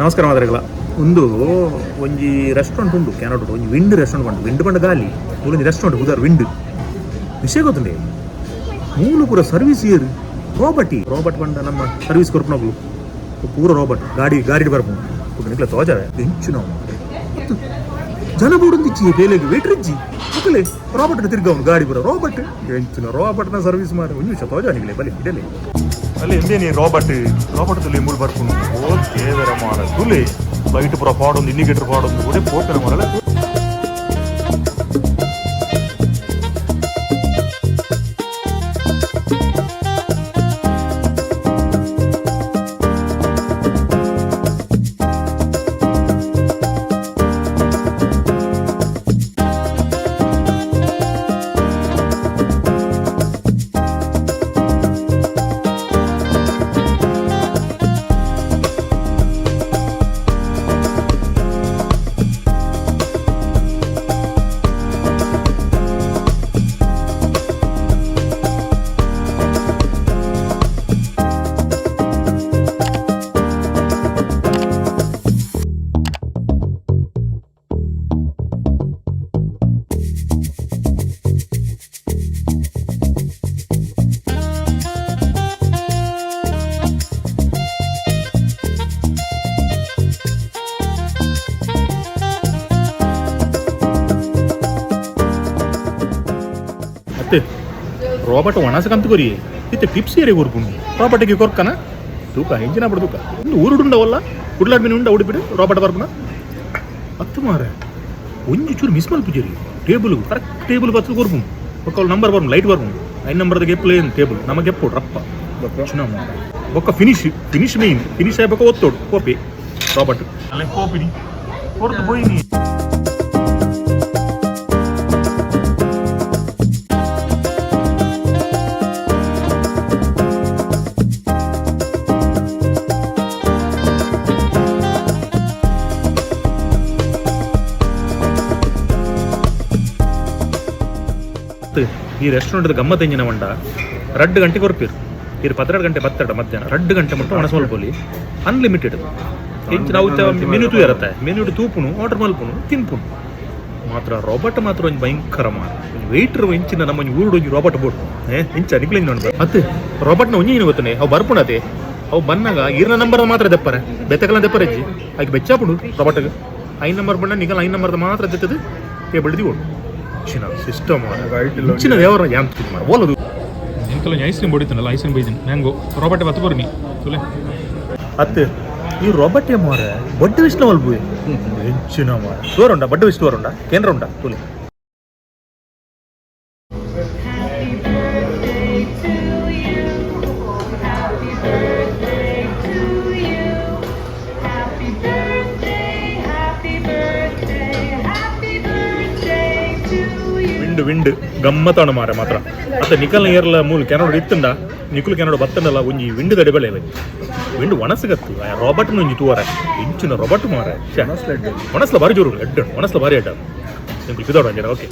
ನಮಸ್ಕಾರ ಮಾದರಿಗಳ ಒಂಜಿ ರೆಸ್ಟೋರೆಂಟ್ ಉಂಡು ಕ್ಯಾನೋಟ್ ಒಂಜಿ ವಿಂಡ್ ರೆಸ್ಟೋರೆಂಟ್ ಬಂದು ವಿಂಡ್ ಬಂಡ ಗಾಲಿ ಒಂಜಿ ರೆಸ್ಟೋರೆಂಟ್ ಉದಾರ್ ವಿಂಡ್ ವಿಷಯ ಗೊತ್ತುಂಡೆ ಮೂಲು ಪೂರ ಸರ್ವಿಸ್ ಇಯರ್ ರೋಬಟ್ ಬಂಡ ನಮ್ಮ ಸರ್ವಿಸ್ ಕೊರ್ಪನಗಳು ಪೂರ ರೋಬಟ್ ಗಾಡಿ ಬರ್ಬೋದು ನಿಕ್ಲ ತೋಜಾರೆ ಹೆಂಚು ನಾವು ಜನ ಬೋಡೊಂದಿಚ್ಚಿ ಬೇಲೆಗೆ ವೇಟ್ರ್ ಇಜ್ಜಿ ಮಕ್ಕಳೇ ರಾಬರ್ಟ್ ತಿರ್ಗವನು ಗಾಡಿ ಬರೋ ರೋಬಟ್ ಹೆಂಚಿನ ರೋಬಟ್ನ ಸರ್ವಿಸ್ ಮಾಡಿ ಒಂದು ನಿಮಿಷ ತೋಜ ನಿಗಲೇ ಬಲಿ ಇಡಲಿ ಅಲ್ಲಿ ಎಂದೇನಿ ರೋಬಟ್ ತುಲಿ ಮೂರು ಬರ್ಕೊಂಡು ಓ ದೇವರ ಮಾರ ತುಲಿ ಲೈಟ್ ಪೂರ ಪಾಡೊಂದು ಇಂಡಿಕೇಟರ್ ಪಾಡೊಂದು ಕೂಡ ಪೋಟನ ಮಾಡಲ್ಲ ರಾಬರ್ಟ್ ಒಣಸಕಂತ ಕೊರಿ ಇತ್ತೆ ಟಿಪ್ಸ್ ಏರಿ ಕೊರ್ಪುಂಡು ರಾಬರ್ಟ್ಗೆ ಕೊರ್ಕನ ತೂಕ ಹೆಂಚಿನ ಬಿಡು ತೂಕ ಒಂದು ಊರುಡುಂಡವಲ್ಲ ಕುಡ್ಲಾಡ್ ಮೀನು ಉಂಡ ಉಡಿಬಿಡು ರಾಬರ್ಟ್ ಬರ್ಪುನ ಹತ್ತು ಮಾರ ಒಂಜಿ ಚೂರು ಮಿಸ್ ಮಲ್ಪುಜೇರಿ ಟೇಬಲ್ ಕರೆಕ್ಟ್ ಟೇಬಲ್ ಬತ್ತು ಕೊರ್ಪುಂಡು ಒಕ್ಕ ನಂಬರ್ ಬರ್ಪುಂಡು ಲೈಟ್ ಬರ್ಪುಂಡು 5 ನಂಬರ್ದ ಗೆಪ್ಪು ಏನು ಟೇಬಲ್ ನಮಗೆ ಗೆಪ್ಪು ರಪ್ಪ ಚುನ ಮಾರ ಒಕ್ಕ ಫಿನಿಶ್ ಮೇನ್ ಫಿನಿಶ್ ಆಗ್ಬೇಕು ಒತ್ತೋಡು ಕೋಪಿ ರಾಬರ್ಟ್ ಅಲ್ಲೇ ಕೋಪಿನಿ ಹೊರತು ಹೋಯ್ನಿ ಈ ರೆಸ್ಟೋರೆಂಟ್ ಗಮ್ಮತ್ ಎಂಜಿನ ಮಂಡ 2 ಗಂಟೆಗೆ ಹೊರಪಿರು ಇದು 12 ಗಂಟೆ ಬತ್ತಡ ಮಧ್ಯಾಹ್ನ 2 ಗಂಟೆ ಮಟ್ಟ ಒಣಸ್ಮಲ್ಪೋಲಿ ಅನ್ಲಿಮಿಟೆಡ್ ಹೆಂಚು ನಾವು ಮೆನು ತೂ ಇರತ್ತೆ ಮೆನು ತೂಪುನು ಆರ್ಡರ್ ಮಲ್ಪುನು ತಿನ್ಪುನು ಮಾತ್ರ ರಾಬರ್ಟ್ ಮಾತ್ರ ಒಂದು ಭಯಂಕರ ಮಾರ ವೆಯ್ಟರ್ ಹೆಂಚಿನ ನಮ್ಮ ಊರುಡು ಒಂಜಿ ರಾಬರ್ಟ್ ಬೋಟ್ ಹೆಂಚ ನಿಕ್ಲಿಂಗ್ ನೋಡ್ಬೇಕು ಮತ್ತೆ ರಾಬರ್ಟ್ನ ಒಂಜಿ ಏನು ಗೊತ್ತನೆ ಅವು ಬರ್ಪುಣತೆ ಅವು ಬಂದಾಗ ಈರ್ನ ನಂಬರ್ ಮಾತ್ರ ದೆಪ್ಪರೆ ಬೆತ್ತಕಲ ದೆಪ್ಪರೆಜ್ಜಿ ಹಾಗೆ ಬೆಚ್ಚಾಪುಡು ರಾಬರ್ಟ್ಗೆ 5 ನಂಬರ್ ಬಂಡ ನಿಗಲ್ 5 ನಂಬರ್ದ ಮಾತ್ರ ದೆತ್ತದು ಟೇಬಲ್ ದಿ ಓಡು ಸಿಸ್ಟಮ್ ಹೆಚ್ಚಿನ ದೇವರ ಯಾಂತ್ ಮಾರ ಓಲದು ನಿಂಕಲ್ಲ ಐಸ್ ಕ್ರೀಮ್ ಹೊಡಿತಾನಲ್ಲ ಐಸ್ ಕ್ರೀಮ್ ಬೈದಿನಿ ಮ್ಯಾಂಗೋ ರಾಬರ್ಟ್ ಬತ್ತು ಬರ್ನಿ ತುಲೆ ಅತ್ತೆ ಈ ರಾಬರ್ಟ್ ಮಾರ ಬಡ್ಡ ವಿಷ್ಣು ಮಲ್ಪು ಹೆಚ್ಚಿನ ಮಾರ ಸ್ಟೋರ್ ಉಂಟಾ ಬಡ್ಡ ವಿಷ್ಣು ಉಂಟಾ ಕೇಂದ್ರ ಉಂಟಾ ತುಲೆ ವಿಂಡ್ ಗಮ್ಮತ್ತಾಣ ಮಾರ ಮಾತ್ರ ಮತ್ತೆ ನಿಕಲ್ನ ಏರ್ಲ ಮೂಲ ಕೆನೋಡು ಇತ್ತಂಡ ನಿಕುಲು ಕೆನೋಡು ಬತ್ತಂಡಲ್ಲ ಒಂಜಿ ವಿಂಡ್ ಗಡೆ ಬೆಳೆ ವಿಂಡ್ ಒಣಸಗತ್ತು ರಾಬರ್ಟ್ ಒಂಜಿ ತೂವರ ಇಂಚಿನ ರಾಬರ್ಟ್ ಮಾರ ಒಣಸ್ಲ ಬಾರಿ ಜೋರು ಎಡ್ಡ ಒಣಸ್ಲ ಬಾರಿ ಅಡ್ಡ ನಿಂಗೆ ಬಿದೋಡ ಓಕೆ